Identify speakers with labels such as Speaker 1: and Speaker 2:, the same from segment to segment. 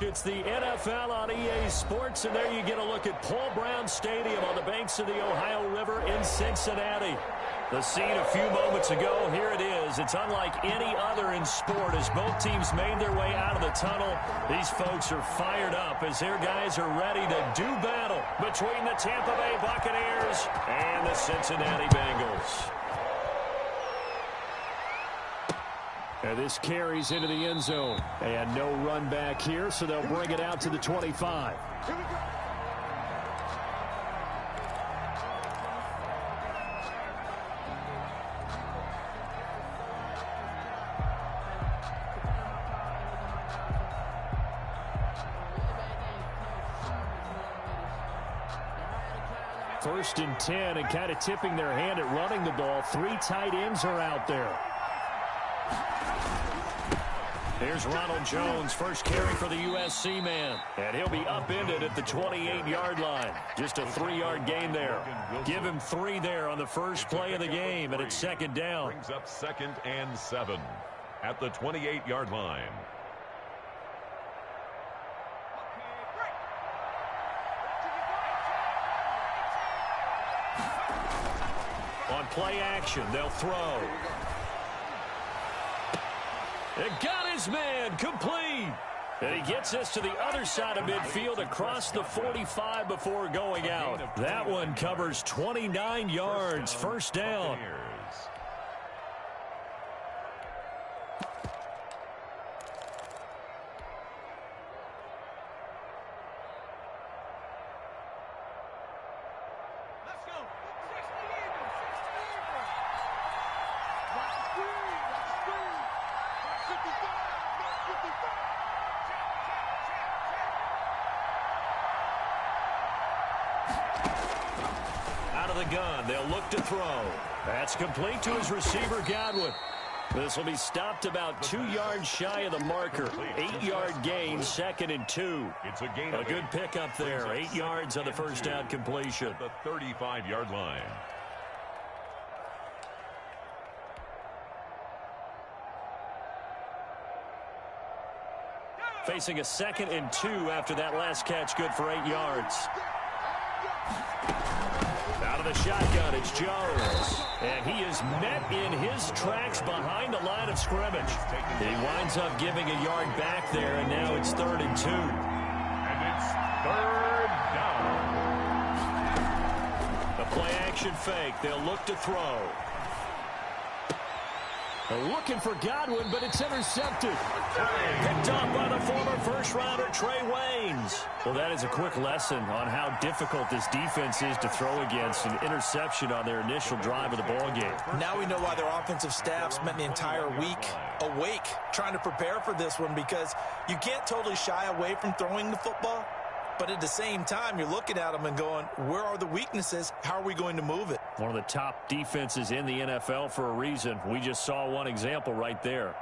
Speaker 1: It's the NFL on EA Sports, and there you get a look at Paul Brown Stadium on the banks of the Ohio River in Cincinnati. The scene a few moments ago, here it is. It's unlike any other in sport as both teams made their way out of the tunnel. These folks are fired up as their guys are ready to do battle between the Tampa Bay Buccaneers and the Cincinnati Bengals. And this carries into the end zone. And no run back here, so they'll bring it out to the 25.
Speaker 2: Here we go.
Speaker 1: First and 10, and kind of tipping their hand at running the ball. Three tight ends are out there. Here's Ronald Jones, first carry for the USC man. And he'll be upended at the 28-yard line. Just a 3-yard gain there. Give him 3 there on the first play of the game, and it's second down.
Speaker 3: Brings up 2nd and 7 at the 28-yard line.
Speaker 1: On play action, they'll throw. It got his man complete. And he gets us to the other side of midfield across the 45 before going out. That one covers 29 yards. First down. The gun. They'll look to throw. That's complete to his receiver, Godwin. This will be stopped about 2 yards shy of the marker. 8-yard gain, 2nd and 2.
Speaker 3: It's a gain.
Speaker 1: A good pickup there. 8 yards on the first down completion.
Speaker 3: The 35-yard line.
Speaker 1: Facing a 2nd and 2 after that last catch, good for 8 yards. Out of the shotgun, it's Jones. And he is met in his tracks behind the line of scrimmage. He winds up giving a yard back there, and now it's 3rd and 2.
Speaker 3: And it's 3rd down.
Speaker 1: The play action fake. They'll look to throw. They're looking for Godwin, but it's intercepted. Picked off by the former first-rounder Trey Waynes. Well, that is a quick lesson on how difficult this defense is to throw against. An interception on their initial drive of the ballgame.
Speaker 4: Now we know why their offensive staff spent the entire week awake trying to prepare for this one, because you can't totally shy away from throwing the football. But at the same time, you're looking at them and going, where are the weaknesses? How are we going to move it?
Speaker 1: One of the top defenses in the NFL for a reason. We just saw one example right there.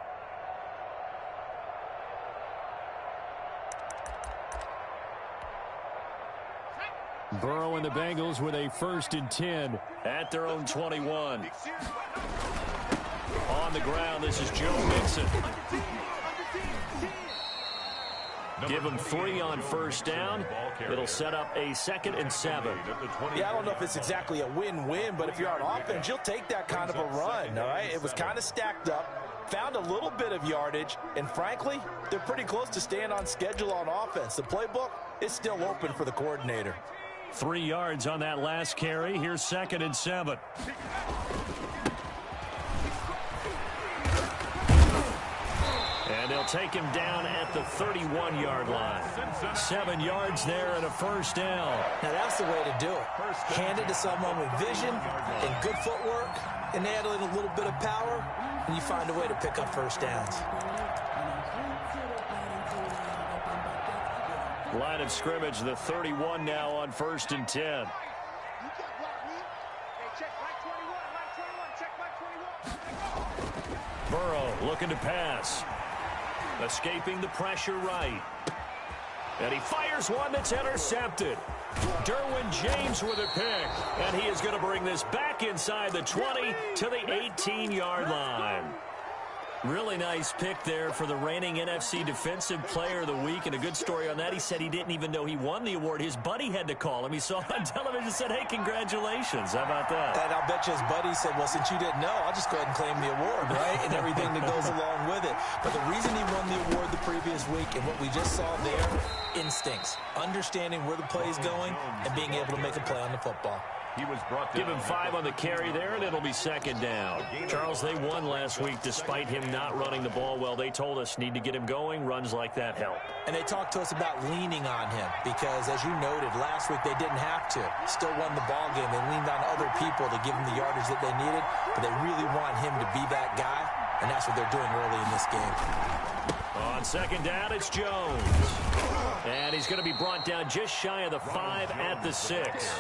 Speaker 1: Burrow and the Bengals with a 1st and 10 at their own 21. On the ground, this is Joe Mixon. Give him 3 on first down. It'll set up a 2nd and 7.
Speaker 4: Yeah, I don't know if it's exactly a win-win, but if you're on offense, you'll take that kind of a run, all right? It was kind of stacked up, found a little bit of yardage, and frankly, they're pretty close to staying on schedule on offense. The playbook is still open for the coordinator.
Speaker 1: 3 yards on that last carry. Here's 2nd and 7. And they'll take him down at the 31-yard line. 7 yards there and a first down.
Speaker 4: Now that's the way to do it. Hand it to someone with vision and good footwork, and add in a little bit of power, and you find a way to pick up first downs.
Speaker 1: Line of scrimmage, the 31 now on 1st and 10. Burrow looking to pass. Escaping the pressure right. And he fires one that's intercepted. Derwin James with a pick. And he is going to bring this back inside the 20 to the 18-yard line. Really nice pick there for the reigning NFC Defensive Player of the Week. And a good story on that, he said he didn't even know he won the award. His buddy had to call him. He saw it on television and said, hey, congratulations. How about that?
Speaker 4: And I'll bet you his buddy said, well, since you didn't know, I'll just go ahead and claim the award, right? And everything that goes along with it. But the reason he won the award the previous week and what we just saw there, instincts, understanding where the play is going and being able to make a play on the football.
Speaker 3: He was brought
Speaker 1: Give him 5 on the carry there, and it'll be second down. Charles, they won last week despite him not running the ball well. They told us need to get him going. Runs like that help.
Speaker 4: And they talked to us about leaning on him because, as you noted, last week they didn't have to. Still won the ball game. They leaned on other people to give him the yardage that they needed, but they really want him to be that guy, and that's what they're doing early in this game.
Speaker 1: On second down, it's Jones. And he's going to be brought down just shy of the 5 at the 6.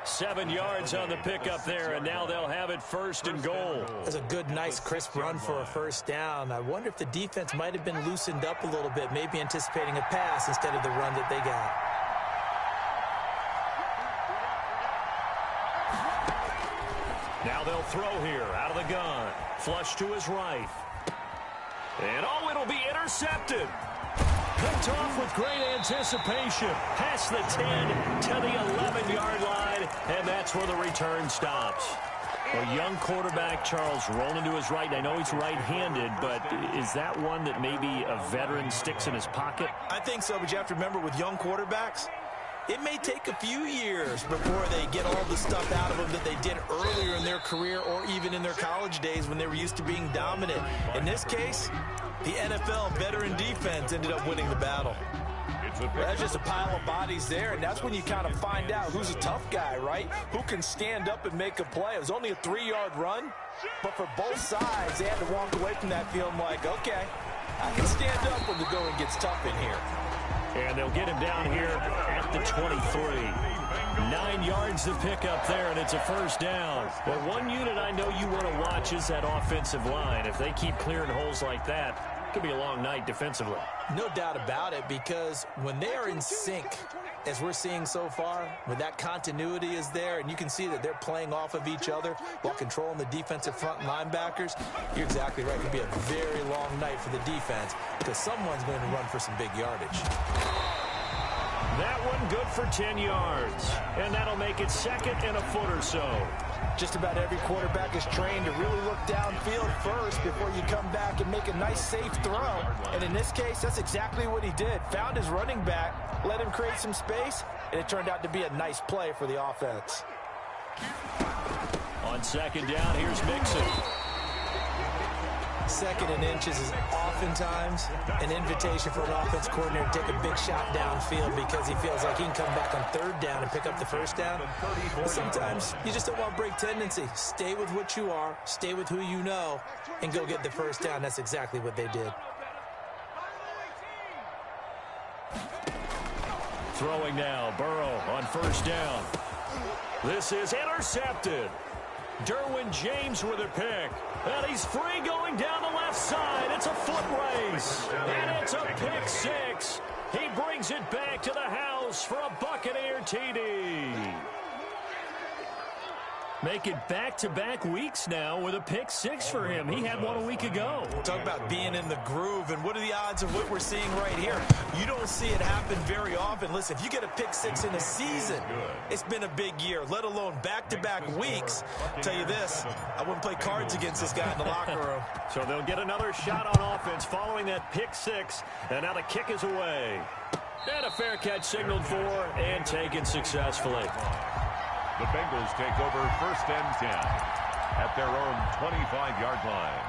Speaker 1: 7 yards on the pickup there, and now they'll have it first and goal.
Speaker 4: That's a good, nice, crisp run for a first down. I wonder if the defense might have been loosened up a little bit, maybe anticipating a pass instead of the run that they got.
Speaker 1: Now they'll throw here out of the gun. Flush to his right. And, oh, it'll be intercepted. Picked off with great anticipation. Past the 10 to the 11-yard line, and that's where the return stops. A young quarterback, Charles, rolling to his right. I know he's right-handed, but is that one that maybe a veteran sticks in his pocket?
Speaker 4: I think so, but you have to remember with young quarterbacks, it may take a few years before they get all the stuff out of them that they did earlier in their career or even in their college days when they were used to being dominant. In this case, the NFL veteran defense ended up winning the battle. That's just a pile of bodies there, and that's when you kind of find out who's a tough guy, right? Who can stand up and make a play. It was only a 3-yard run, but for both sides, they had to walk away from that feeling like, okay, I can stand up when the going gets tough in here.
Speaker 1: And they'll get him down here at the 23. 9 yards to pick up there, and it's a first down. But one unit I know you want to watch is that offensive line. If they keep clearing holes like that, it could be a long night defensively.
Speaker 4: No doubt about it, because when they are in sync, as we're seeing so far, when that continuity is there, and you can see that they're playing off of each other while controlling the defensive front linebackers, you're exactly right. It could be a very long night for the defense because someone's going to run for some big yardage.
Speaker 1: That one good for 10 yards, and that'll make it second and a foot or so.
Speaker 4: Just about every quarterback is trained to really look downfield first before you come back and make a nice, safe throw. And in this case, that's exactly what he did. Found his running back, let him create some space, and it turned out to be a nice play for the offense.
Speaker 1: On second down, here's Mixon.
Speaker 4: Second and inches is oftentimes an invitation for an offense coordinator to take a big shot downfield because he feels like he can come back on third down and pick up the first down. But sometimes you just don't want break tendency. Stay with what you are, stay with who you know, and go get the first down. That's exactly what they did.
Speaker 1: Throwing now, Burrow on first down. This is intercepted. Derwin James with a pick. And he's free going down the left side. It's a foot race. And it's a pick six. He brings it back to the house for a Buccaneer TD. Make it back-to-back weeks now with a pick six for him. He had one a week ago.
Speaker 4: Talk about being in the groove, and what are the odds of what we're seeing right here? You don't see it happen very often. Listen, if you get a pick six in a season, it's been a big year, let alone back-to-back weeks. I'll tell you this, I wouldn't play cards against this guy in the locker room.
Speaker 1: So they'll get another shot on offense following that pick six, and now the kick is away. And a fair catch signaled for and taken successfully.
Speaker 3: The Bengals take over first and 10 at their own 25-yard line.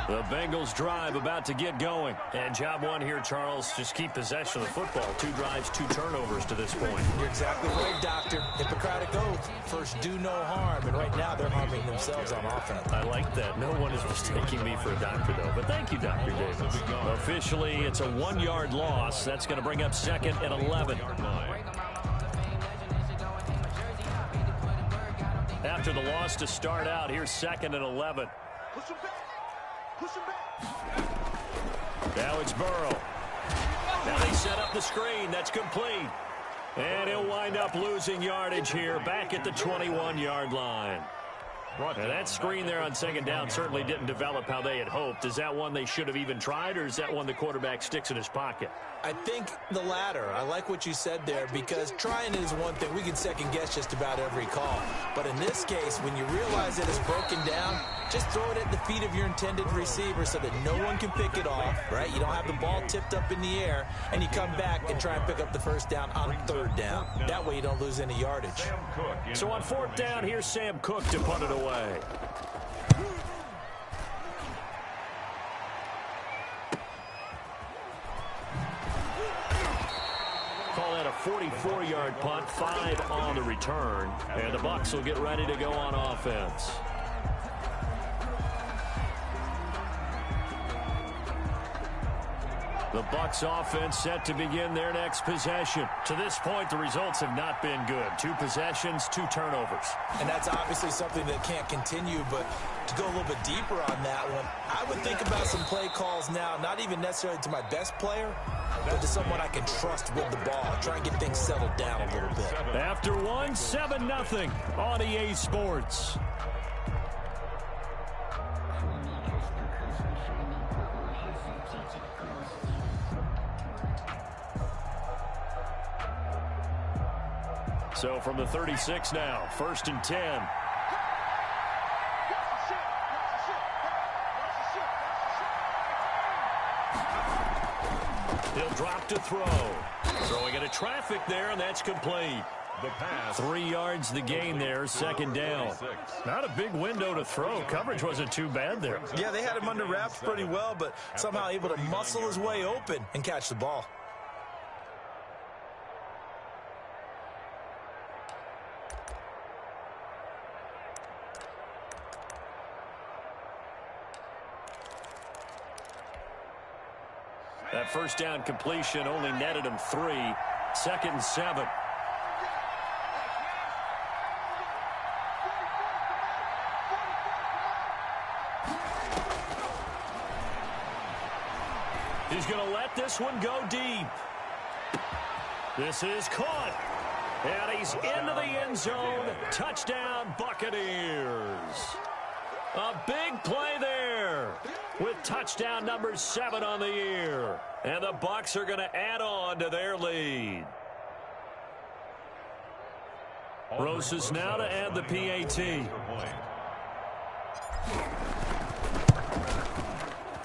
Speaker 1: The Bengals drive about to get going. And job one here, Charles, just keep possession of the football. 2 drives, 2 turnovers to this point.
Speaker 4: You're exactly right, Doctor. Hippocratic oath. First, do no harm. And right now, they're harming themselves on offense.
Speaker 1: I like that. No one is mistaking me for a doctor, though. But thank you, Dr. Davis. Officially, it's a 1-yard loss. That's going to bring up second and 11. After the loss to start out, here's second and 11.
Speaker 2: Push him back. Push him back.
Speaker 1: Now it's Burrow. Now they set up the screen. That's complete. And he'll wind up losing yardage here back at the 21-yard line. And that screen there on second down certainly didn't develop how they had hoped. Is that one they should have even tried, or is that one the quarterback sticks in his pocket?
Speaker 4: I think the latter. I like what you said there, because trying it is one thing. We can second guess just about every call. But in this case, when you realize it is broken down, just throw it at the feet of your intended receiver so that no one can pick it off, right? You don't have the ball tipped up in the air, and you come back and try and pick up the first down on third down. That way you don't lose any yardage.
Speaker 1: So on fourth down, here's Sam Cook to punt it away. Call that a 44-yard punt, 5 on the return. And the Bucs will get ready to go on offense. The Bucs offense set to begin their next possession. To this point, the results have not been good. 2 possessions, 2 turnovers.
Speaker 4: And that's obviously something that can't continue, but to go a little bit deeper on that one, I would think about some play calls now, not even necessarily to my best player, but to someone I can trust with the ball. Try and get things settled down a little bit.
Speaker 1: After 1, 7-0 on EA Sports. So from the 36 now, 1st and 10. He'll drop to throw. Throwing into traffic there, and that's complete.
Speaker 3: The pass.
Speaker 1: 3 yards the gain there, 2nd down. Not a big window to throw. Coverage wasn't too bad there.
Speaker 4: Yeah, they had him under wraps pretty well, but somehow able to muscle his way open and catch the ball.
Speaker 1: That first down completion only netted him 3. 2nd and 7. He's going to let this one go deep. This is caught. And he's into the end zone. Touchdown, Buccaneers. A big play there with touchdown number 7 on the year. And the Bucs are going to add on to their lead. Rosas now to add the PAT.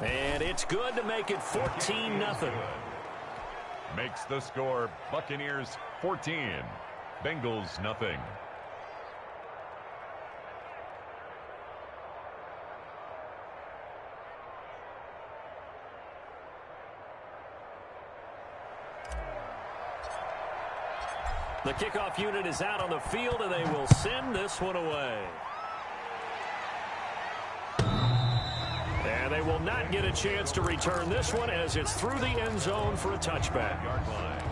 Speaker 1: And it's good to make it 14-0.
Speaker 3: Makes the score Buccaneers 14, Bengals nothing.
Speaker 1: The kickoff unit is out on the field, and they will send this one away. And they will not get a chance to return this one as it's through the end zone for a touchback.
Speaker 3: Yard line.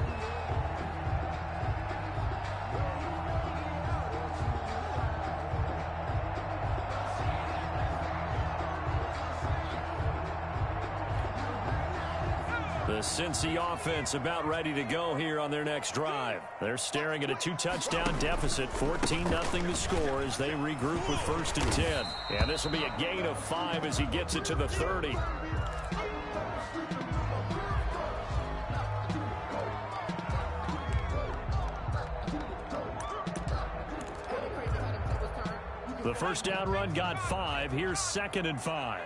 Speaker 1: The Cincy offense about ready to go here on their next drive. They're staring at a 2-touchdown deficit, 14-0 the score as they regroup with 1st and 10. And this will be a gain of 5 as he gets it to the 30. The first down run got 5. Here's 2nd and 5.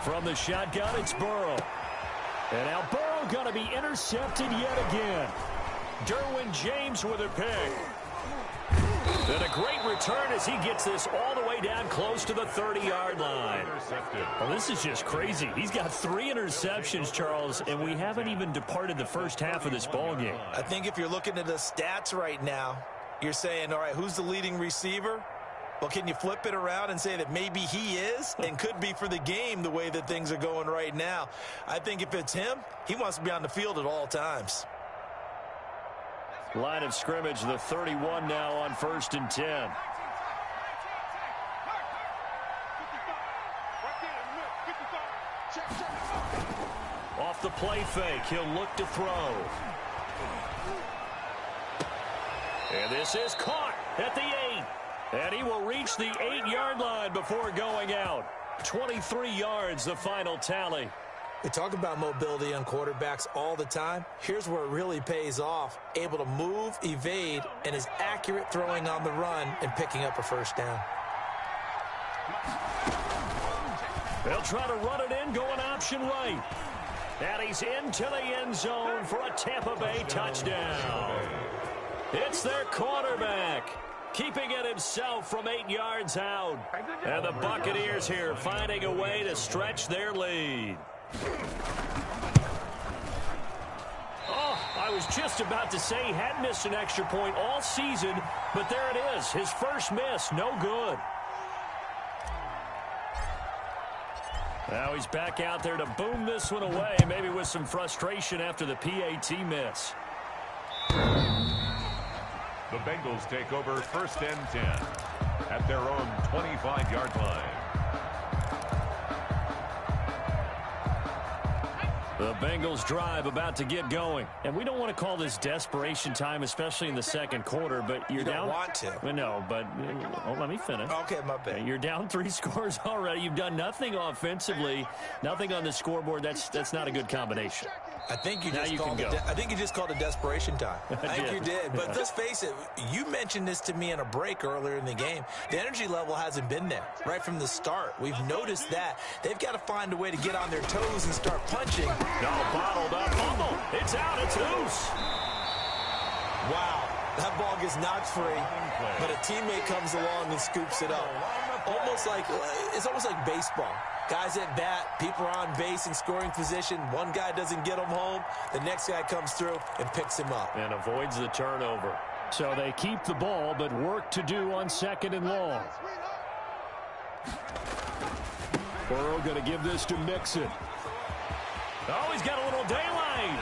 Speaker 1: From the shotgun, it's Burrow. And now Burrow going to be intercepted yet again. Derwin James with a pick. And a great return as he gets this all the way down close to the 30-yard line. Well, this is just crazy. He's got 3 interceptions, Charles, and we haven't even departed the first half of this ballgame.
Speaker 4: I think if you're looking at the stats right now, you're saying, all right, who's the leading receiver? Well, can you flip it around and say that maybe he is and could be for the game the way that things are going right now? I think if it's him, he wants to be on the field at all times.
Speaker 1: Line of scrimmage, the 31 now on 1st and 10. Off the play fake, he'll look to throw. And this is caught at the 8. And he will reach the 8-yard line before going out. 23 yards, the final tally.
Speaker 4: We talk about mobility on quarterbacks all the time. Here's where it really pays off. Able to move, evade, and is accurate throwing on the run and picking up a first down.
Speaker 1: They'll try to run it in, going option right. And he's into the end zone for a Tampa Bay touchdown. It's their quarterback, keeping it himself from 8 yards out. And the Buccaneers here finding a way to stretch their lead. Oh, I was just about to say he hadn't missed an extra point all season, but there it is. His first miss, no good. Now he's back out there to boom this one away, maybe with some frustration after the PAT miss.
Speaker 3: The Bengals take over 1st and 10 at their own 25-yard line.
Speaker 1: The Bengals drive about to get going. And we don't want to call this desperation time, especially in the second quarter, but you're down.
Speaker 4: You don't want to.
Speaker 1: Well, no, but let me finish.
Speaker 4: Okay, my bad.
Speaker 1: You're down 3 scores already. You've done nothing offensively, nothing on the scoreboard. That's not a good combination.
Speaker 4: I think you just called it desperation time. I think you did. But let's face it, you mentioned this to me in a break earlier in the game. The energy level hasn't been there right from the start. We've noticed that. They've got to find a way to get on their toes and start punching.
Speaker 1: No, bottled up. Fumble. It's out. It's loose.
Speaker 4: Wow. That ball gets knocked free, but a teammate comes along and scoops it up. It's almost like baseball. Guys at bat, people are on base in scoring position. One guy doesn't get him home. The next guy comes through and picks him up.
Speaker 1: And avoids the turnover. So they keep the ball, but work to do on 2nd and long. Burrow going to give this to Mixon. Oh, he's got a little daylight.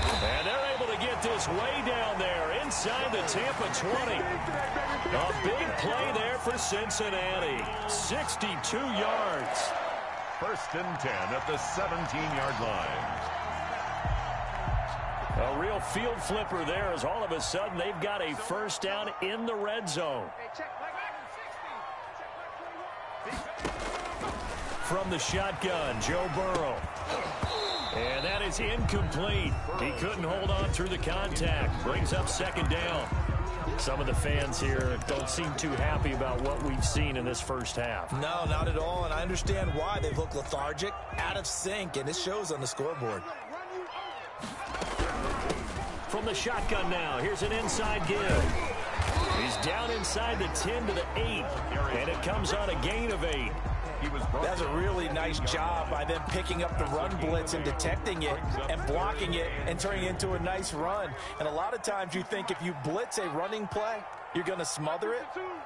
Speaker 1: And they're able to get this way down there inside the Tampa 20. A big play there for Cincinnati. 62 yards.
Speaker 3: 1st and 10 at the 17-yard line.
Speaker 1: A real field flipper there as all of a sudden they've got a first down in the red zone. From the shotgun, Joe Burrow. And that is incomplete. He couldn't hold on through the contact. Brings up 2nd down. Some of the fans here don't seem too happy about what we've seen in this first half.
Speaker 4: No, not at all, and I understand why. They look lethargic, out of sync, and it shows on the scoreboard.
Speaker 1: From the shotgun now, here's an inside give. He's down inside the 10 to the 8, and it comes on a gain of 8.
Speaker 4: That's a really nice job by them picking up the run blitz and detecting it and blocking it and turning it into a nice run. And a lot of times you think if you blitz a running play, you're going to smother it.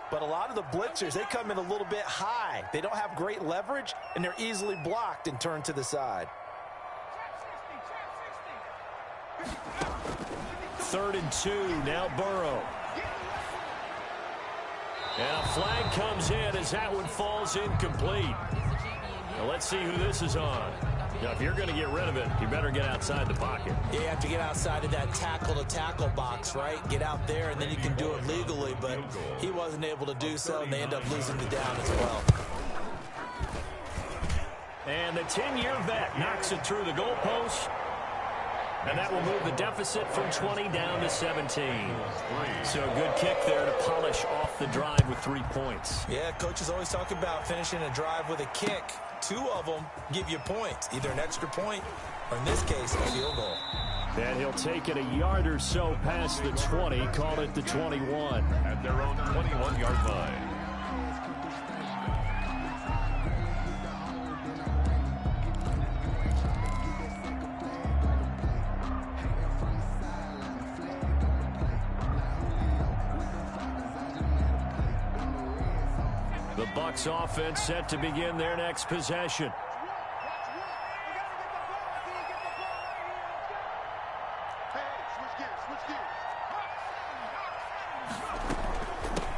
Speaker 4: But a lot of the blitzers, they come in a little bit high. They don't have great leverage, and they're easily blocked and turned to the side.
Speaker 1: 3rd and 2, now Burrow. And a flag comes in as that one falls incomplete. Now let's see who this is on. Now, if you're going to get rid of it, you better get outside the pocket.
Speaker 4: Yeah, you have to get outside of that tackle-to-tackle box, right? Get out there, and then you can do it legally. But he wasn't able to do so, and they end up losing the down as well.
Speaker 1: And the 10-year vet knocks it through the goalpost. And that will move the deficit from 20 down to 17. So a good kick there to polish off the drive with 3 points.
Speaker 4: Yeah, coaches always talk about finishing a drive with a kick. 2 of them give you points, either an extra point or, in this case, a field goal.
Speaker 1: And he'll take it a yard or so past the 20, call it the 21.
Speaker 3: At their own 21-yard line.
Speaker 1: The Bucs offense set to begin their next possession.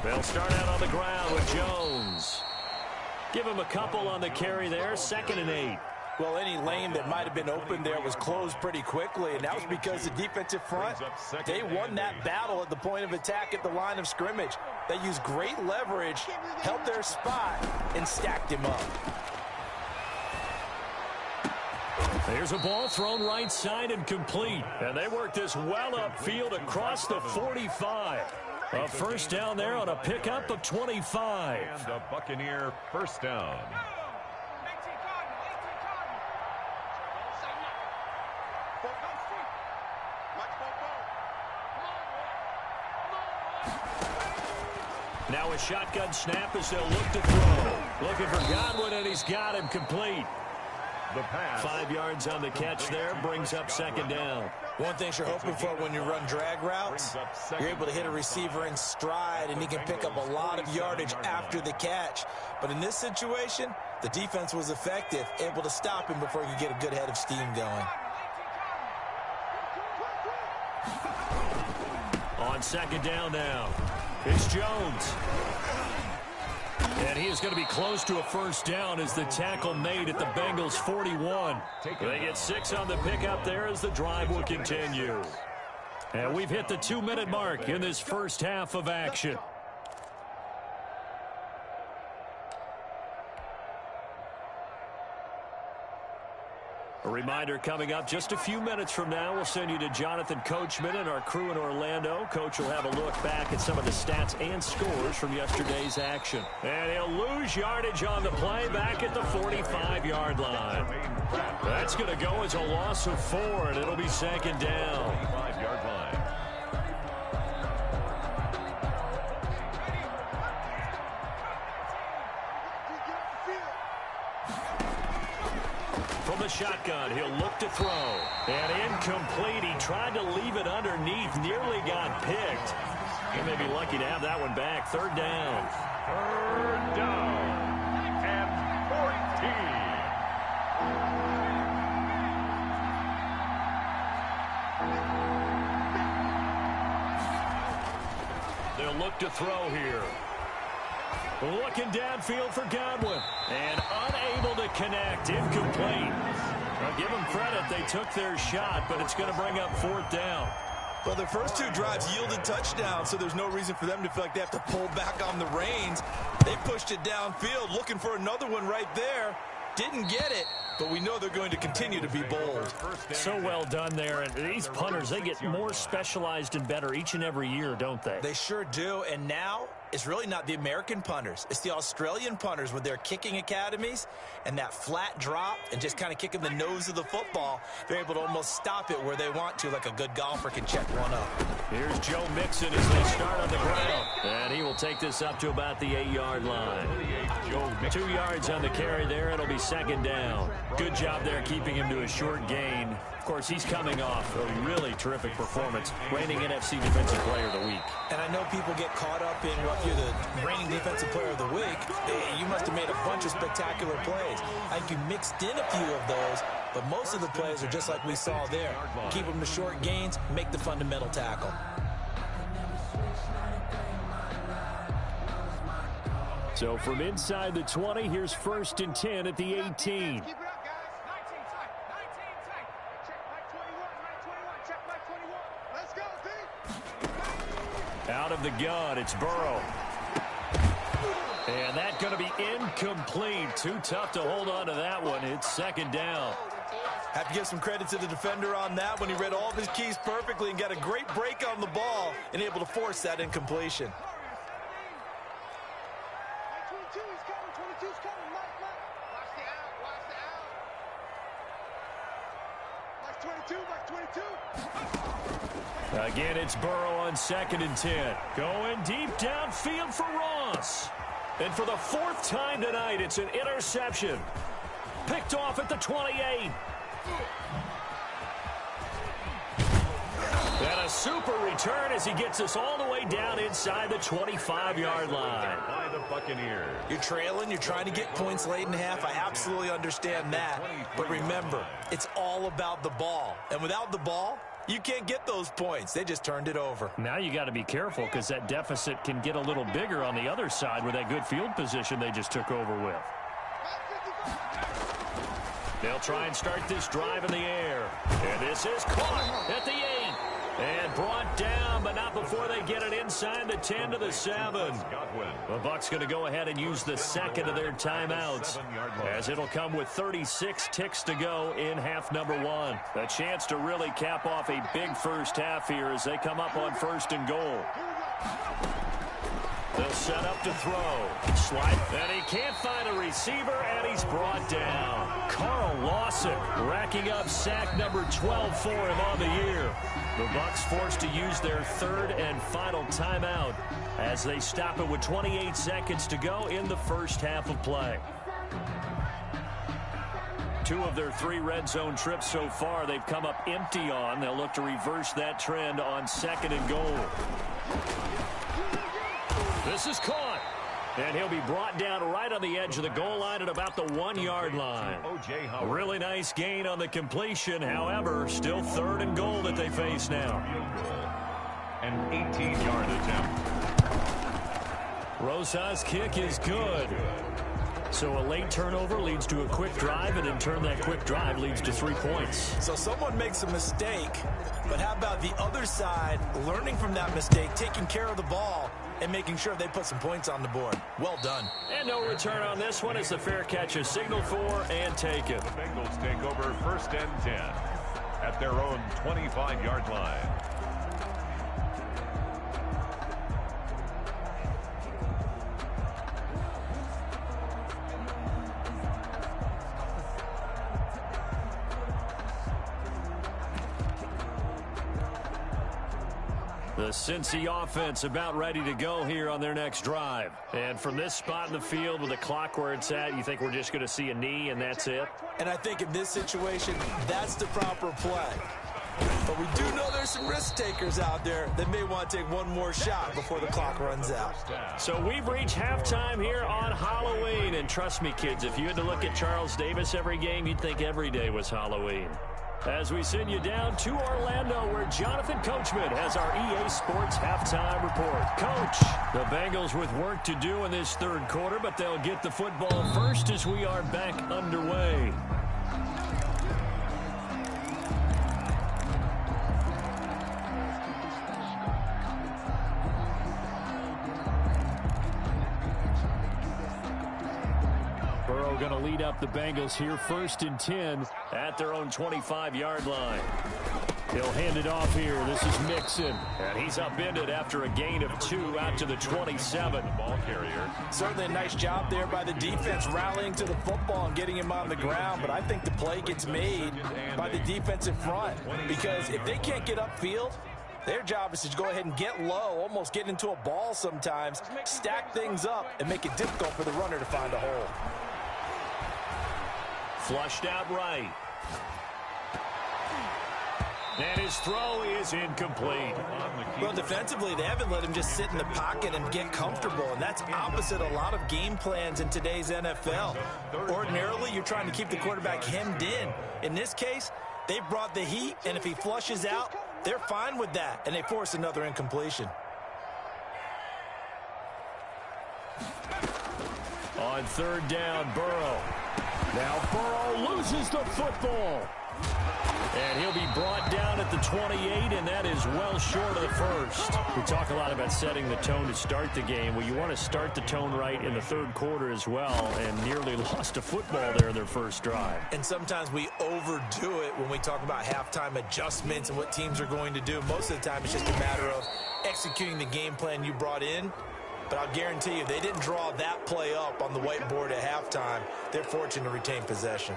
Speaker 1: They'll start out on the ground with Jones. Give him a couple on the carry there, 2nd and 8.
Speaker 4: Well, any lane that might have been open there was closed pretty quickly, and that was because the defensive front, they won that battle at the point of attack at the line of scrimmage. They used great leverage, held their spot, and stacked him up.
Speaker 1: There's a ball thrown right side and complete. And they work this well upfield across the 45. A first down there on a pickup of 25.
Speaker 3: And a Buccaneer first down.
Speaker 1: Now a shotgun snap as they'll look to throw. Looking for Godwin, and he's got him complete.
Speaker 3: The pass.
Speaker 1: 5 yards on the catch there, brings up 2nd down.
Speaker 4: One thing you're hoping for when you run drag routes, you're able to hit a receiver in stride, and he can pick up a lot of yardage after the catch. But in this situation, the defense was effective, able to stop him before he could get a good head of steam going.
Speaker 1: On 2nd down now, it's Jones. And he is going to be close to a first down as the tackle made at the Bengals 41. They get 6 on the pickup there as the drive will continue. And we've hit the 2-minute mark in this first half of action. A reminder coming up just a few minutes from now, we'll send you to Jonathan Coachman and our crew in Orlando. Coach will have a look back at some of the stats and scores from yesterday's action. And he'll lose yardage on the play back at the 45-yard line. That's going to go as a loss of 4, and it'll be 2nd down.
Speaker 3: 5-yard line.
Speaker 1: From the shotgun, he'll look to throw. And incomplete. He tried to leave it underneath, nearly got picked. He may be lucky to have that one back. 3rd down.
Speaker 3: 3rd down and 14.
Speaker 1: They'll look to throw here. Looking downfield for Godwin. And unable to connect. Incomplete. I'll give them credit. They took their shot, but it's going to bring up 4th down.
Speaker 4: Well, their first 2 drives yielded touchdowns, so there's no reason for them to feel like they have to pull back on the reins. They pushed it downfield, looking for another one right there. Didn't get it, but we know they're going to continue to be bold.
Speaker 1: So well done there. And these punters, they get more specialized and better each and every year, don't they?
Speaker 4: They sure do, and now it's really not the American punters. It's the Australian punters with their kicking academies and that flat drop and just kind of kicking the nose of the football. They're able to almost stop it where they want to, like a good golfer can check one up.
Speaker 1: Here's Joe Mixon as they start on the ground. And he will take this up to about the 8-yard line. 2 yards on the carry there. It'll be 2nd down. Good job there keeping him to a short gain. Of course, he's coming off a really terrific performance, reigning NFC Defensive Player of the Week.
Speaker 4: And I know people get caught up in what you're the reigning Defensive Player of the Week. You must have made a bunch of spectacular plays. I think you mixed in a few of those, but most of the plays are just like we saw there. Keep them to short gains, make the fundamental tackle.
Speaker 1: So from inside the 20, here's 1st and 10 at the 18. Out of the gun, it's Burrow. And that's going to be incomplete. Too tough to hold on to that one. It's 2nd down.
Speaker 4: Have to give some credit to the defender on that when he read all of his keys perfectly and got a great break on the ball and able to force that incompletion.
Speaker 2: 22's coming. 22's coming. Mike. Watch the out. Watch the out. Mike 22. Mike 22.
Speaker 1: Again, it's Burrow on 2nd and 10. Going deep downfield for Ross. And for the 4th time tonight, it's an interception. Picked off at the 28. And a super return as he gets us all the way down inside the 25-yard line.
Speaker 3: By the Buccaneers.
Speaker 4: You're trailing, you're trying to get points late in half. I absolutely understand that. But remember, it's all about the ball. And without the ball, you can't get those points. They just turned it over.
Speaker 1: Now you got to be careful because that deficit can get a little bigger on the other side with that good field position they just took over with. They'll try and start this drive in the air. And this is caught at the 8. And brought down, but not before they get it inside the 10 to the 7. The Bucs going to go ahead and use the second of their timeouts, as it'll come with 36 ticks to go in half number 1. A chance to really cap off a big first half here as they come up on 1st and goal. They'll set up to throw. Slide. And he can't find a receiver, and he's brought down. Carl Lawson racking up sack number 12 for him on the year. The Bucs forced to use their 3rd and final timeout as they stop it with 28 seconds to go in the first half of play. 2 of their 3 red zone trips so far they've come up empty on. They'll look to reverse that trend on 2nd and goal. This is caught. And he'll be brought down right on the edge of the goal line at about the 1-yard line. Really nice gain on the completion. However, still 3rd and goal that they face now.
Speaker 3: An 18-yard attempt.
Speaker 1: Rosa's kick is good. So a late turnover leads to a quick drive, and in turn that quick drive leads to 3 points.
Speaker 4: So someone makes a mistake, but how about the other side learning from that mistake, taking care of the ball, and making sure they put some points on the board. Well done.
Speaker 1: And no return on this one as the fair catch is signaled for and taken.
Speaker 3: The Bengals take over 1st and 10 at their own 25-yard line.
Speaker 1: The Cincy offense about ready to go here on their next drive. And from this spot in the field with the clock where it's at, you think we're just going to see a knee and that's it?
Speaker 4: And I think in this situation, that's the proper play. But we do know there's some risk takers out there that may want to take one more shot before the clock runs out.
Speaker 1: So we've reached halftime here on Halloween. And trust me, kids, if you had to look at Charles Davis every game, you'd think every day was Halloween. As we send you down to Orlando, where Jonathan Coachman has our EA Sports halftime report. Coach, the Bengals with work to do in this 3rd quarter, but they'll get the football first as we are back underway. Going to lead up the Bengals here 1st and 10 at their own 25-yard line. He'll hand it off here. This is Mixon, and he's upended after a gain of 2 out to the 27.
Speaker 3: Ball carrier.
Speaker 4: Certainly a nice job there by the defense rallying to the football and getting him on the ground, but I think the play gets made by the defensive front, because if they can't get upfield, their job is to go ahead and get low, almost get into a ball sometimes, stack things up, and make it difficult for the runner to find a hole.
Speaker 1: Flushed out right. And his throw is incomplete.
Speaker 4: Well, defensively, they haven't let him just sit in the pocket and get comfortable, and that's opposite a lot of game plans in today's NFL. Ordinarily, you're trying to keep the quarterback hemmed in. In this case, they've brought the heat, and if he flushes out, they're fine with that, and they force another incompletion.
Speaker 1: On 3rd down, Burrow. Now Burrow loses the football. And he'll be brought down at the 28, and that is well short of the 1st. We talk a lot about setting the tone to start the game. Well, you want to start the tone right in the 3rd quarter as well, and nearly lost a football there in their 1st drive.
Speaker 4: And sometimes we overdo it when we talk about halftime adjustments and what teams are going to do. Most of the time, it's just a matter of executing the game plan you brought in. But I'll guarantee you, if they didn't draw that play up on the whiteboard at halftime, they're fortunate to retain possession.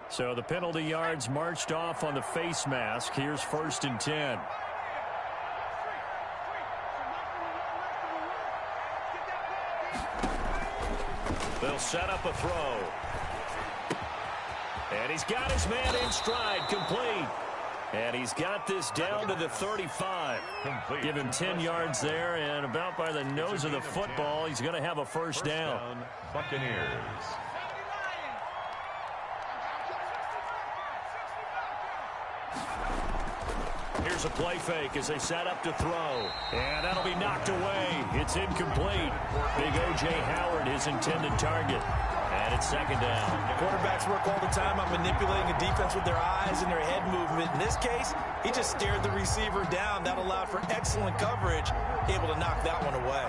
Speaker 1: So the penalty yards marched off on the face mask. Here's 1st and 10. They'll set up a throw. And he's got his man in stride, complete. And he's got this down to the 35.
Speaker 3: Complete.
Speaker 1: Give him 10 yards there, and about by the nose of the football, he's going to have a first down.
Speaker 3: Buccaneers.
Speaker 1: Here's Here's a play fake as they set up to throw. And that'll be knocked away. It's incomplete. Big O.J. Howard, his intended target. And it's second down.
Speaker 4: Quarterbacks work all the time on manipulating a defense with their eyes and their head movement. In this case, he just stared the receiver down. That allowed for excellent coverage, able to knock that one away.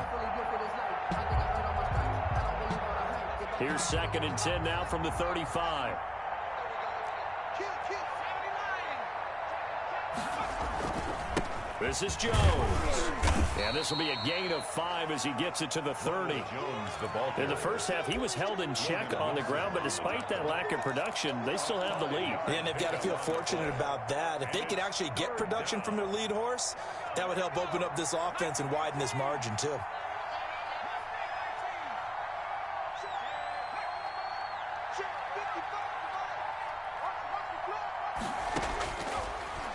Speaker 1: Here's second and 10 now from the 35. This is Jones. And this will be a gain of 5 as he gets it to the 30. In the first half, he was held in check on the ground, but despite that lack of production, they still have the lead.
Speaker 4: And they've got to feel fortunate about that. If they could actually get production from their lead horse, that would help open up this offense and widen this margin, too.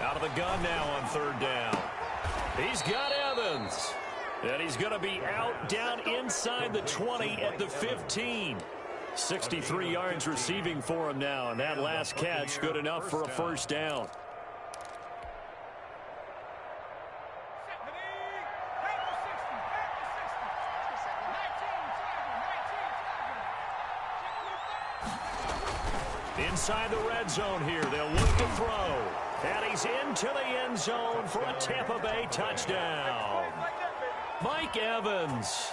Speaker 1: Out of the gun now on third down. He's got Evans. And he's going to be out down inside the 20 at the 15. 63 yards receiving for him now. And that last catch good enough for a first down. Inside the red zone here. They'll look to throw. And he's into the end zone for a Tampa Bay touchdown. Mike Evans,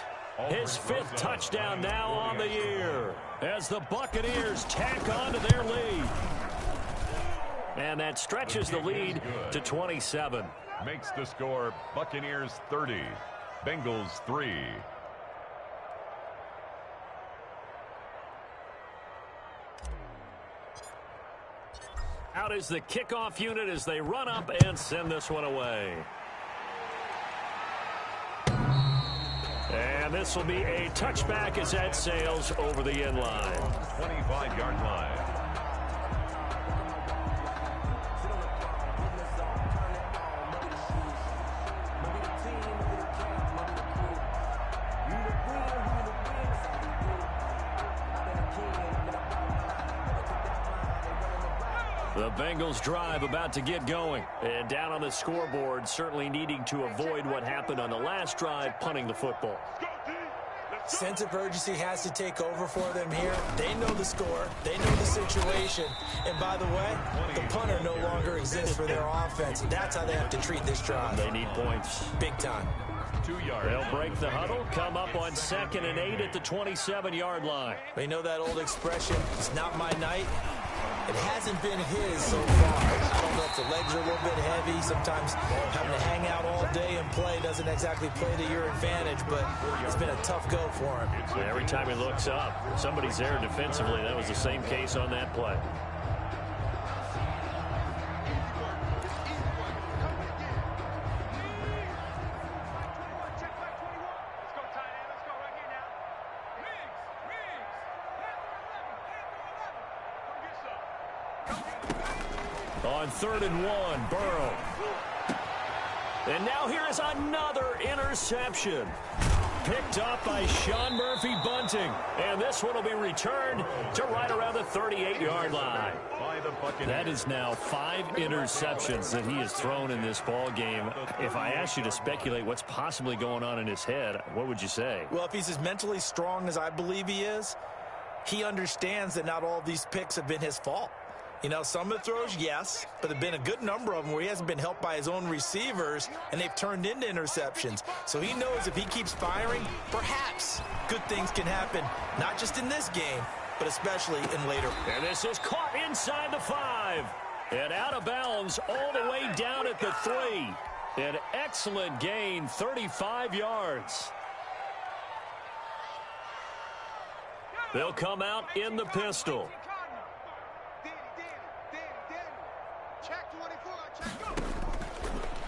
Speaker 1: his 5th touchdown now on the year as the Buccaneers tack on to their lead. And that stretches the lead to 27.
Speaker 3: Makes the score Buccaneers 30, Bengals 3.
Speaker 1: Out is the kickoff unit as they run up and send this one away. And this will be a touchback as that sails over the end line.
Speaker 3: 25-yard line.
Speaker 1: The Bengals drive about to get going. And down on the scoreboard, certainly needing to avoid what happened on the last drive, punting the football.
Speaker 4: Sense of urgency has to take over for them here. They know the score. They know the situation. And by the way, the punter no longer exists for their offense. That's how they have to treat this drive.
Speaker 1: They need points.
Speaker 4: Big time.
Speaker 3: 2 yards.
Speaker 1: They'll break the huddle, come up on 2nd and 8 at the 27-yard line.
Speaker 4: They know that old expression, it's not my night. It hasn't been his so far. I don't know if the legs are a little bit heavy. Sometimes having to hang out all day and play doesn't exactly play to your advantage, but it's been a tough go for him.
Speaker 1: Every time he looks up, somebody's there defensively. That was the same case on that play. On 3rd and 1, Burrow. And now here is another interception. Picked up by Sean Murphy-Bunting. And this one will be returned to right around the 38-yard line. That is now 5 interceptions that he has thrown in this ball game. If I asked you to speculate what's possibly going on in his head, what would you say?
Speaker 4: Well, if he's as mentally strong as I believe he is, he understands that not all of these picks have been his fault. You know, some of the throws, yes, but there have been a good number of them where he hasn't been helped by his own receivers, and they've turned into interceptions. So he knows if he keeps firing, perhaps good things can happen, not just in this game, but especially in later.
Speaker 1: And this is caught inside the 5. And out of bounds all the way down at the 3. An excellent gain, 35 yards. They'll come out in the pistol.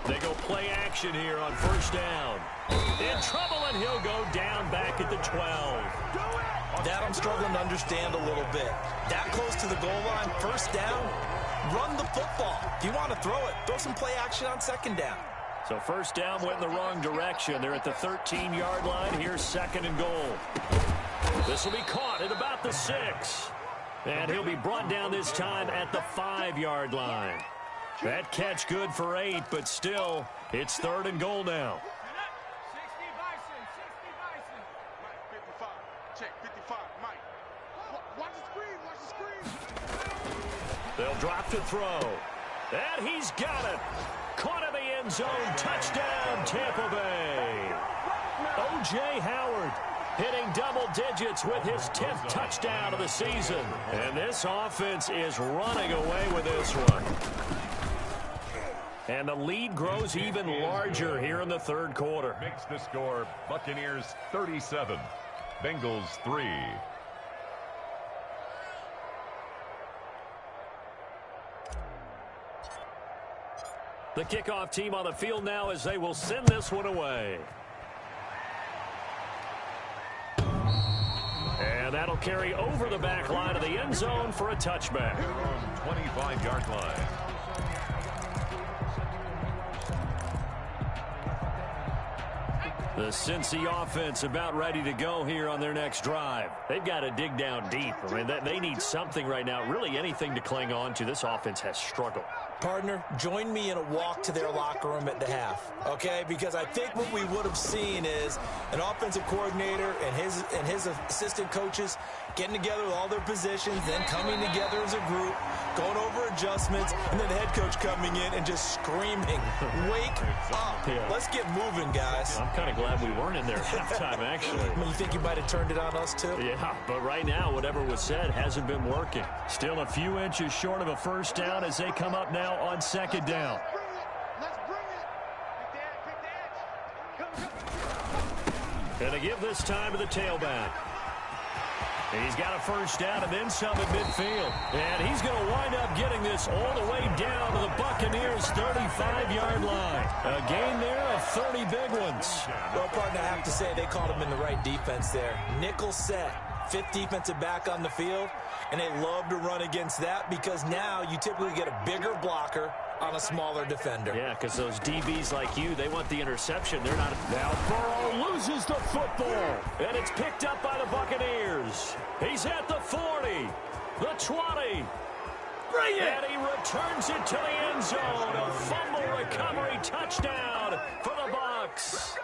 Speaker 1: They go play action here on 1st down. In trouble, and he'll go down back at the 12.
Speaker 4: That I'm struggling to understand a little bit. That close to the goal line, 1st down, run the football. If you want to throw it, throw some play action on 2nd down.
Speaker 1: So 1st down went in the wrong direction. They're at the 13-yard line. Here's 2nd and goal. This will be caught at about the 6. And he'll be brought down this time at the 5-yard line. That catch good for 8, but still, it's 3rd and goal now.
Speaker 2: 60 Bison, 60 Bison. Mike, 55. Check, 55, Mike. Watch the screen, watch the screen.
Speaker 1: They'll drop to throw. And he's got it. Caught in the end zone. Touchdown, Tampa Bay. O.J. Howard hitting double digits with his 10th touchdown of the season. And this offense is running away with this one. And the lead grows even larger here in the 3rd quarter.
Speaker 3: Makes the score Buccaneers 37, Bengals 3.
Speaker 1: The kickoff team on the field now as they will send this one away. And that'll carry over the back line of the end zone for a touchback.
Speaker 3: Their own 25-yard line.
Speaker 1: The Cincy offense about ready to go here on their next drive. They've got to dig down deep. I mean, they need something right now, really anything to cling on to. This offense has struggled.
Speaker 4: Partner, join me in a walk to their locker room at the half, okay? Because I think what we would have seen is an offensive coordinator and his assistant coaches getting together with all their positions, then coming together as a group, going over adjustments, and then the head coach coming in and just screaming, "Wake up.
Speaker 1: Yeah.
Speaker 4: Let's get moving, guys."
Speaker 1: I'm kind of glad we weren't in there at halftime, actually.
Speaker 4: I mean, you think you might have turned it on us, too?
Speaker 1: Yeah, but right now, whatever was said hasn't been working. Still a few inches short of a first down as they come up now on 2nd down.
Speaker 2: Let's bring it. Pick the edge. Pick the edge.
Speaker 1: Gonna give this time to the tailback. He's got a first down and then some at midfield. And he's going to wind up getting this all the way down to the Buccaneers' 35-yard line. A gain there of 30 big ones.
Speaker 4: Well, partner, I have to say they called him in the right defense there. Nickel set, 5th defensive back on the field, and they love to run against that because now you typically get a bigger blocker on a smaller defender.
Speaker 1: Yeah, because those DBs like you, they want the interception. They're not. Now Burrow loses the football, and it's picked up by the Buccaneers. He's at the 40, the 20. Bring it! And he returns it to the end zone. A fumble recovery touchdown for the Bucs.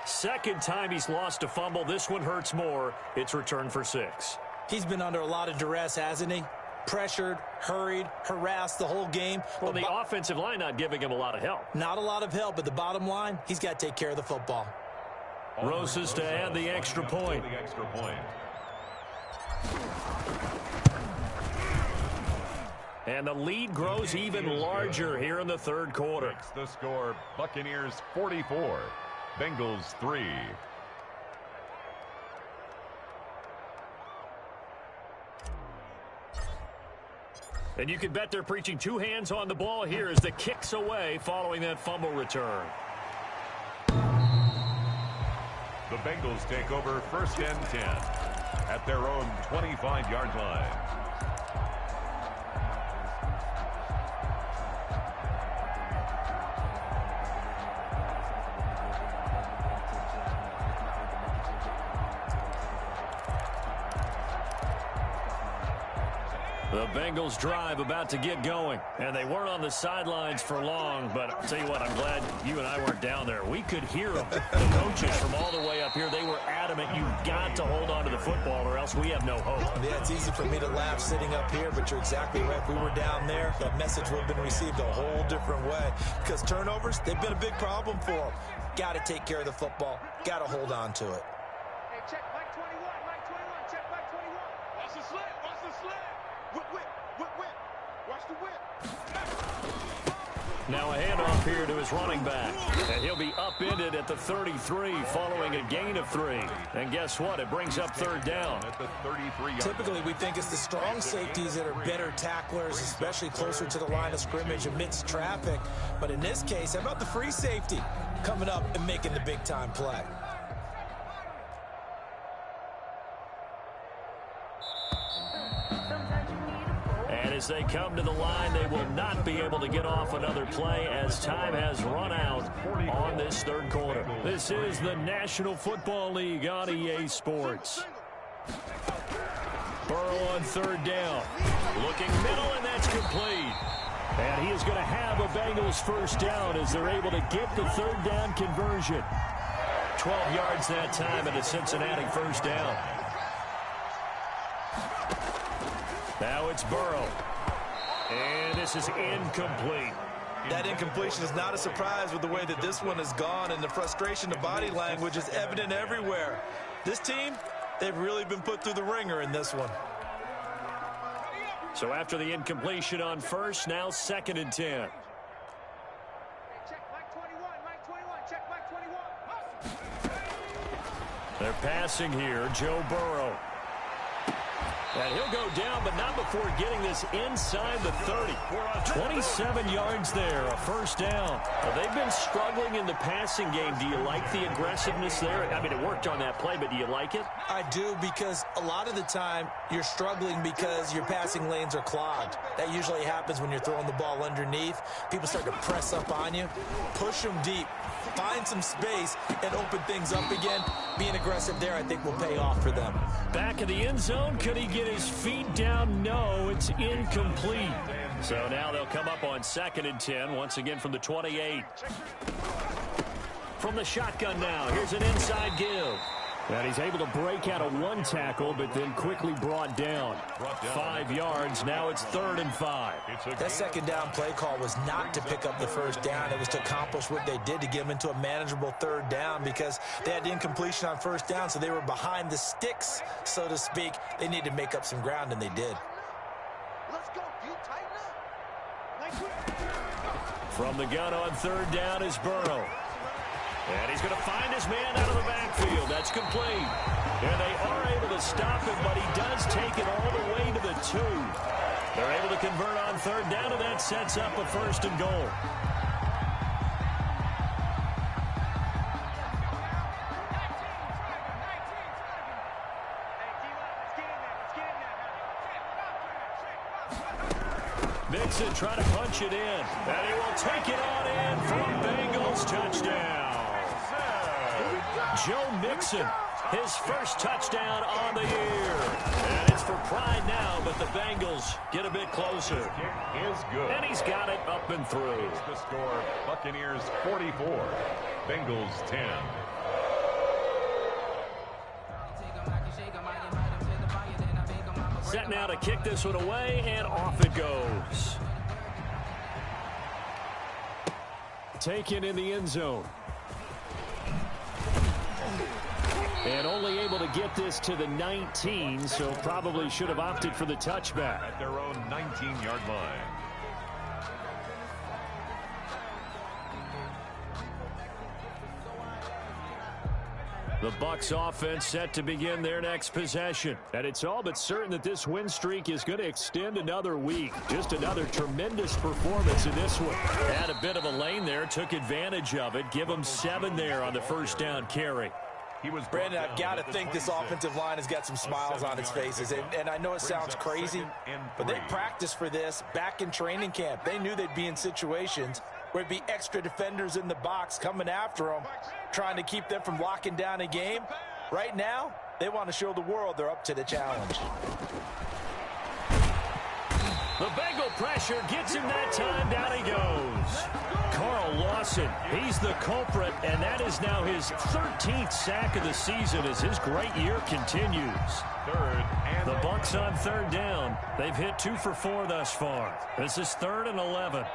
Speaker 1: 2nd time he's lost a fumble. This one hurts more. It's returned for 6.
Speaker 4: He's been under a lot of duress, hasn't he? Pressured, hurried, harassed the whole game.
Speaker 1: Well, the offensive line not giving him a lot of help.
Speaker 4: Not a lot of help, but the bottom line, he's got to take care of the football.
Speaker 1: Rosas to add the extra point. And the lead grows even larger here in the 3rd quarter.
Speaker 3: Makes the score Buccaneers 44, Bengals 3.
Speaker 1: And you can bet they're preaching 2 hands on the ball here as the kick's away following that fumble return.
Speaker 3: The Bengals take over 1st and 10 at their own 25-yard line.
Speaker 1: The Bengals drive about to get going. And they weren't on the sidelines for long, but I'll tell you what, I'm glad you and I weren't down there. We could hear them. The coaches from all the way up here, they were adamant, you've got to hold on to the football or else we have no hope.
Speaker 4: Yeah, it's easy for me to laugh sitting up here, but you're exactly right. If we were down there, that message would have been received a whole different way. Because turnovers, they've been a big problem for them. Got to take care of the football. Got to hold on to it.
Speaker 2: Hey, check Mike 21, Mike 21, check Mike 21. Watch the slip, watch the slip. Whip, whip, whip, whip. Watch the whip.
Speaker 1: Now a handoff here to his running back. And he'll be upended at the 33 following a gain of 3. And guess what? It brings up 3rd down.
Speaker 3: At the 33.
Speaker 4: Typically, we think it's the strong safeties that are better tacklers, especially closer to the line of scrimmage amidst traffic. But in this case, how about the free safety coming up and making the big-time play?
Speaker 1: And as they come to the line, they will not be able to get off another play as time has run out on this 3rd quarter. This is the National Football League on EA Sports. Burrow on third down. Looking middle, and that's complete. And he is going to have a Bengals first down as they're able to get the third down conversion. 12 yards that time and a Cincinnati first down. Now it's Burrow. And this is incomplete.
Speaker 4: That incompletion is not a surprise with the way that this one has gone, and the frustration of body language is evident everywhere. This team, they've really been put through the ringer in this one.
Speaker 1: So after the incompletion on first, now 2nd and 10.
Speaker 2: Check Mike 21, Mike 21, check Mike 21.
Speaker 1: They're passing here, Joe Burrow. And he'll go down, but not before getting this inside the 30. 27 yards there, a first down. Well, they've been struggling in the passing game. Do you like the aggressiveness there? I mean, it worked on that play, but do you like it?
Speaker 4: I do, because a lot of the time you're struggling because your passing lanes are clogged. That usually happens when you're throwing the ball underneath. People start to press up on you. Push them deep. Find some space and open things up again. Being aggressive there, I think, will pay off for them.
Speaker 1: Back in the end zone. Could he get his feet down? No, it's incomplete. So now they'll come up on 2nd and 10, once again from the 28. From the shotgun now, here's an inside give. And he's able to break out of one tackle, but then quickly brought down. 5 yards, now it's 3rd and 5.
Speaker 4: That second down play call was not to pick up the first down. It was to accomplish what they did, to get them into a manageable 3rd down, because they had incompletion on first down, so they were behind the sticks, so to speak. They needed to make up some ground, and they did.
Speaker 2: Let's go, you tighten up.
Speaker 1: From the gun on 3rd down is Burrow. And he's going to find his man out of the backfield. That's complete. And they are able to stop him, but he does take it all the way to the 2. They're able to convert on 3rd down, and that sets up a 1st and goal. Mixon trying to punch it in. And he will take it on in from Bengals touchdown. Joe Mixon, his first touchdown on the year. And it's for pride now, but the Bengals get a bit closer.
Speaker 3: Is good.
Speaker 1: And he's got it up and through.
Speaker 3: It's the score, Buccaneers 44, Bengals 10.
Speaker 1: Set now to kick this one away, and off it goes. Taken in the end zone. And only able to get this to the 19, so probably should have opted for the touchback.
Speaker 3: At their own 19-yard line.
Speaker 1: The Bucs offense set to begin their next possession. And it's all but certain that this win streak is going to extend another week. Just another tremendous performance in this one. Had a bit of a lane there, took advantage of it. Give them 7 there on the first down carry.
Speaker 4: Brandon, I've got to think this offensive line has got some smiles on its faces. And I know it sounds crazy, but they practiced for this back in training camp. They knew they'd be in situations where it'd be extra defenders in the box coming after them, trying to keep them from locking down a game. Right now, they want to show the world they're up to the challenge.
Speaker 1: The Bengal pressure gets him that time. Down he goes. Carl Lawson, he's the culprit, and that is now his 13th sack of the season as his great year continues. The Bucs on 3rd down. They've hit 2 for 4 thus far. This is 3rd and 11.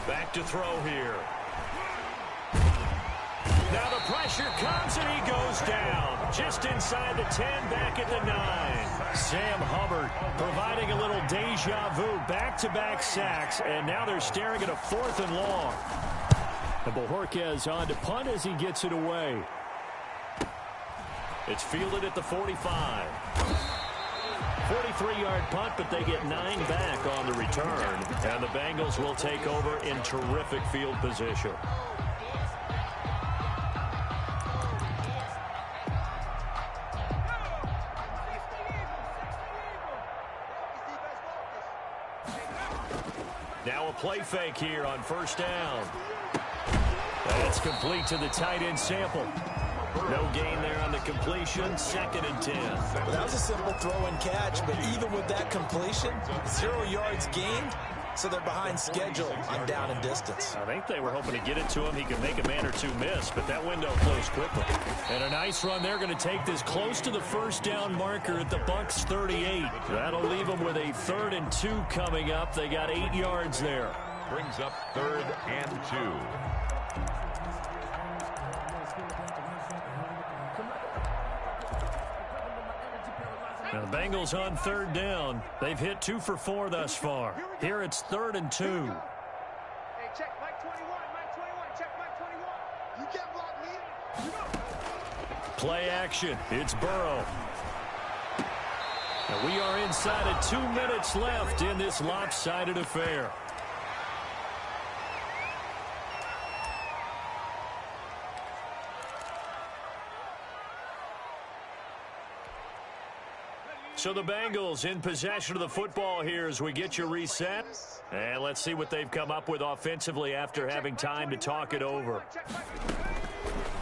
Speaker 1: Back to throw here. Now the pressure comes, and he goes down. Just inside the 10, back at the 9. Sam Hubbard providing a little deja vu. Back-to-back sacks, and now they're staring at a 4th and long. And Bojorquez on to punt as he gets it away. It's fielded at the 45. 43-yard punt, but they get 9 back on the return. And the Bengals will take over in terrific field position. Now a play fake here on 1st down. That's complete to the tight end Sample. No gain there on the completion. 2nd and 10.
Speaker 4: Well, that was a simple throw and catch, but even with that completion, 0 yards gained, so they're behind schedule on down and distance.
Speaker 1: I think they were hoping to get it to him. He could make a man or two miss, but that window closed quickly. And a nice run. They're going to take this close to the first down marker at the Bucs 38. That'll leave them with a 3rd and 2 coming up. They got 8 yards there.
Speaker 3: Brings up 3rd and 2.
Speaker 1: Now the Bengals on 3rd down. They've hit 2 for 4 thus far. Here it's 3rd and 2.
Speaker 2: Hey, check Mike 21, Mike 21, check Mike 21. You can't block me.
Speaker 1: Play action. It's Burrow. And we are inside of 2 minutes left in this lopsided affair. So the Bengals in possession of the football here as we get you reset. And let's see what they've come up with offensively after having time to talk it over.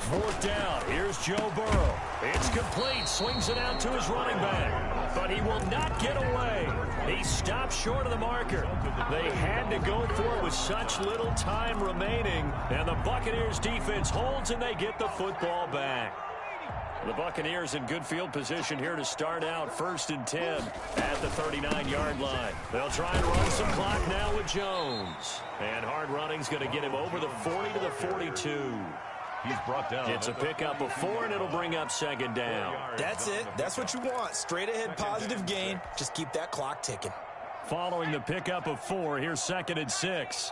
Speaker 1: 4th down. Here's Joe Burrow. It's complete. Swings it out to his running back. But he will not get away. He stopped short of the marker. They had to go for it with such little time remaining. And the Buccaneers defense holds and they get the football back. The Buccaneers in good field position here to start out 1st and 10 at the 39-yard line. They'll try and run some clock now with Jones. And hard running's going to get him over the 40 to the 42.
Speaker 3: He's brought down.
Speaker 1: It's a pickup of 4, and it'll bring up 2nd down.
Speaker 4: That's it. That's what you want. Straight ahead positive gain. Just keep that clock ticking.
Speaker 1: Following the pickup of 4, here's 2nd and 6.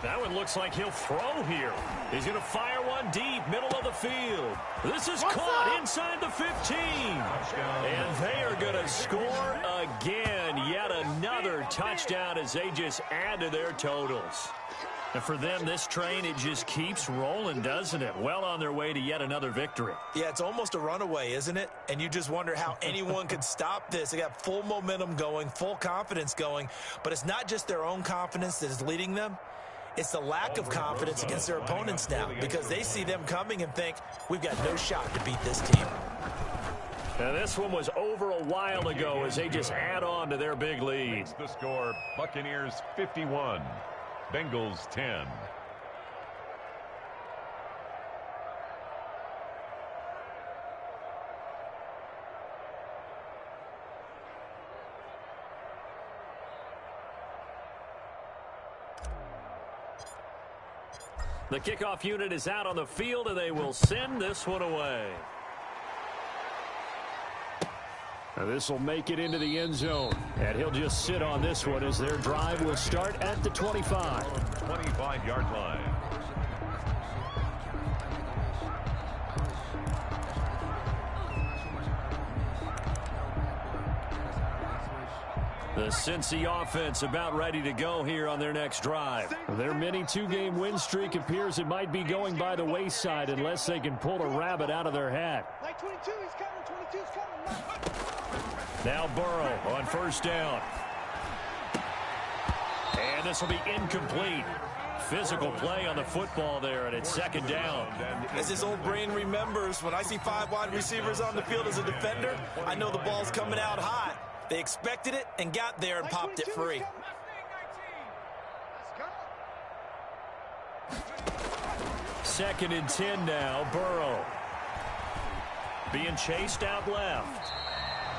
Speaker 1: That one looks like he'll throw here. He's going to fire one deep, middle of the field. This is caught inside the 15. And they are going to score again. Yet another touchdown as they just add to their totals. And for them, this train, it just keeps rolling, doesn't it? Well on their way to yet another victory.
Speaker 4: Yeah, it's almost a runaway, isn't it? And you just wonder how anyone could stop this. They got full momentum going, full confidence going. But it's not just their own confidence that is leading them. It's the lack of confidence against their opponents now because they see them coming and think, we've got no shot to beat this team.
Speaker 1: Now this one was over a while ago as they just add on to their big lead.
Speaker 3: The score, Buccaneers 51, Bengals 10.
Speaker 1: The kickoff unit is out on the field, and they will send this one away. Now this will make it into the end zone, and he'll just sit on this one as their drive will start at the 25.
Speaker 3: 25-yard line.
Speaker 1: The Cincy offense about ready to go here on their next drive. Their mini 2-game win streak appears it might be going by the wayside unless they can pull a rabbit out of their hat.
Speaker 2: Like 22, he's coming, 22's coming.
Speaker 1: Now Burrow on 1st down. And this will be incomplete. Physical play on the football there, and it's 2nd down.
Speaker 4: As his old brain remembers, when I see 5 wide receivers on the field as a defender, I know the ball's coming out hot. They expected it and got there and popped it free.
Speaker 1: 2nd and 10 now, Burrow. Being chased out left.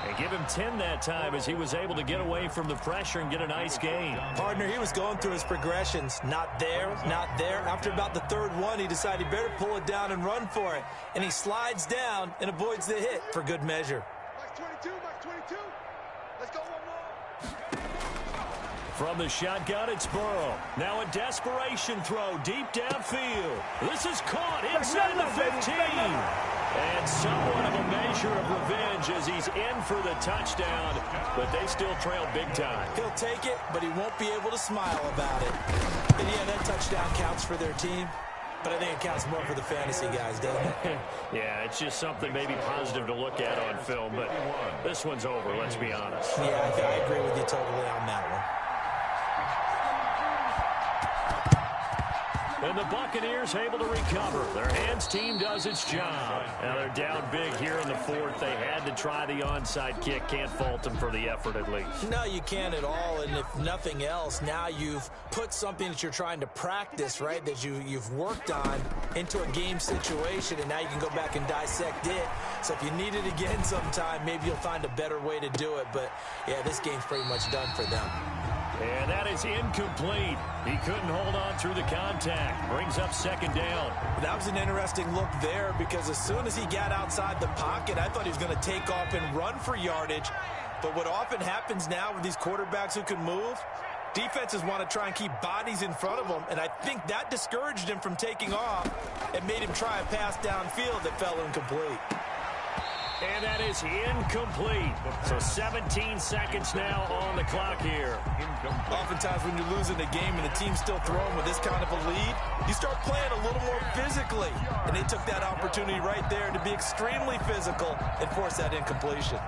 Speaker 1: And give him 10 that time as he was able to get away from the pressure and get a nice gain.
Speaker 4: Partner, he was going through his progressions. Not there, not there. After about the 3rd one, he decided he better pull it down and run for it. And he slides down and avoids the hit for good measure.
Speaker 2: Max 22, Max 22. Let's go one more.
Speaker 1: From the shotgun, it's Burrow. Now a desperation throw deep downfield. This is caught inside the 15. And somewhat of a measure of revenge as he's in for the touchdown, but they still trail big time.
Speaker 4: He'll take it, but he won't be able to smile about it. And yeah, that touchdown counts for their team. but I think it counts more for the fantasy guys, doesn't it?
Speaker 1: Yeah, it's just something maybe positive to look at on film, but this one's over, let's be honest.
Speaker 4: Yeah, I agree with you totally on that one.
Speaker 1: And the Buccaneers able to recover. Their hands team does its job. Now they're down big here in the fourth. They had to try the onside kick. Can't fault them for the effort at least.
Speaker 4: No, you can't at all. And if nothing else, now you've put something that you're trying to practice, right, that you've worked on into a game situation, and now you can go back and dissect it. So if you need it again sometime, maybe you'll find a better way to do it. But, yeah, this game's pretty much done for them.
Speaker 1: And that is incomplete. He couldn't hold on through the contact. Brings up second down.
Speaker 4: That was an interesting look there because as soon as he got outside the pocket, I thought he was going to take off and run for yardage. But what often happens now with these quarterbacks who can move, defenses want to try and keep bodies in front of them, and I think that discouraged him from taking off and made him try a pass downfield that fell incomplete.
Speaker 1: And that is incomplete. So 17 seconds now on the clock here.
Speaker 4: Oftentimes when you're losing a game and the team's still throwing with this kind of a lead, you start playing a little more physically. And they took that opportunity right there to be extremely physical and force that incompletion.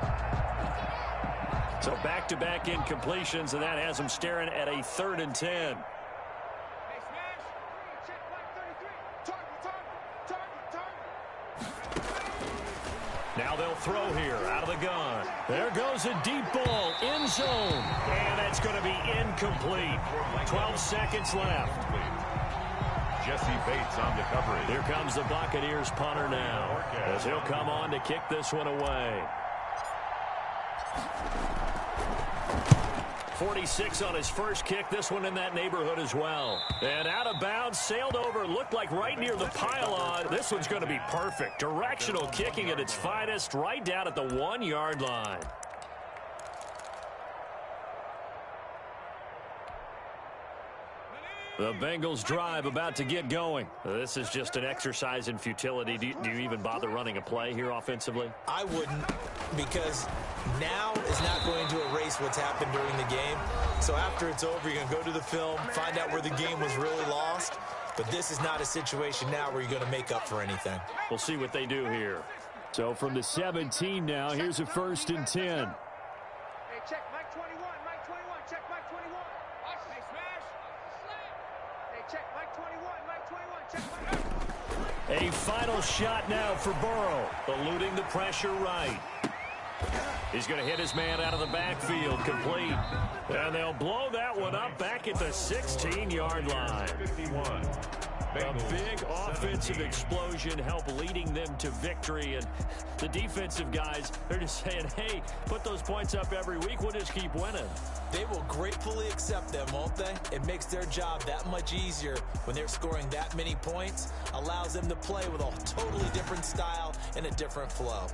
Speaker 1: So back-to-back incompletions, and that has them staring at a 3rd and 10. Now they'll throw here out of the gun. There goes a deep ball, end zone. And that's going to be incomplete. 12 seconds left.
Speaker 3: Jesse Bates on the coverage.
Speaker 1: Here comes the Buccaneers punter now, as he'll come on to kick this one away. 46 on his first kick. This one in that neighborhood as well. And out of bounds, sailed over, looked like right near the pylon. This one's going to be perfect. Directional kicking at its finest, right down at the 1-yard line. The Bengals drive about to get going. This is just an exercise in futility. Do you even bother running a play here offensively?
Speaker 4: I wouldn't, because now is not going to erase what's happened during the game. So after it's over, you're going to go to the film, find out where the game was really lost. But this is not a situation now where you're going to make up for anything.
Speaker 1: We'll see what they do here. So from the 17 now, here's a 1st and 10.
Speaker 2: Hey, check Mike 21, Mike 21, check Mike 21. Hey, smash. Hey, check Mike 21, Mike 21, check Mike.
Speaker 1: A final shot now for Burrow, eluding the pressure right. He's going to hit his man out of the backfield, complete. And they'll blow that one up back at the 16-yard line.
Speaker 3: 51.
Speaker 1: A big offensive explosion helped leading them to victory. And the defensive guys, they're just saying, hey, put those points up every week. We'll just keep winning.
Speaker 4: They will gratefully accept them, won't they? It makes their job that much easier when they're scoring that many points. Allows them to play with a totally different style and a different flow.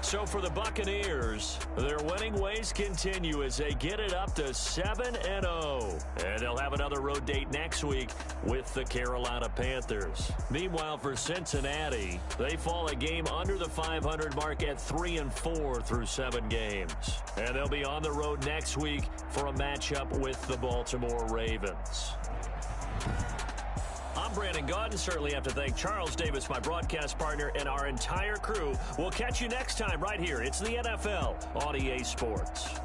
Speaker 1: So for the Buccaneers, their winning ways continue as they get it up to 7-0. And they'll have another road date next week with the Carolina Panthers. Meanwhile, for Cincinnati, they fall a game under the 500 mark at 3-4 through 7 games. And they'll be on the road next week for a matchup with the Baltimore Ravens. I'm Brandon Gaudin. Certainly have to thank Charles Davis, my broadcast partner, and our entire crew. We'll catch you next time right here. It's the NFL on EA Sports.